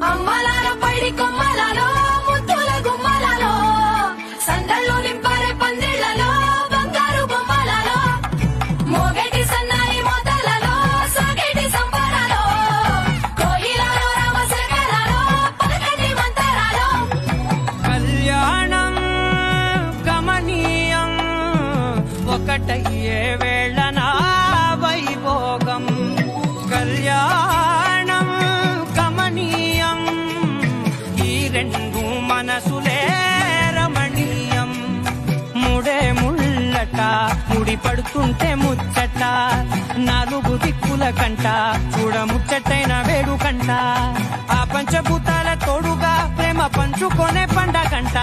అమ్మలాలో పైడి కొమ్మలలో ముద్దుల గుమ్మలలో సందళ్ళు నింపారే పందిళ్లలో బంగారు బొమ్మలలో మోగేటి సన్నాయి మోతలలో సాగేటి సంబరాలో కోయిలలో రామశేఖరాలో పలకటి మంతరాలో కళ్యాణం గమనీయం ఒకటయ్యే వేళ నా వైభోగం కళ్యాణం గమనీయం ఈ రెండు మనసులే రమణీయం ముడే ముళ్ళట ముడి పడుతుంటే ముచ్చట నాలుగు దిక్కుల కంట చూడ ముచ్చటైన వేడుకంట ఆ పంచభూతాల తోడుగా ప్రేమ పంచుకొనే పండగంట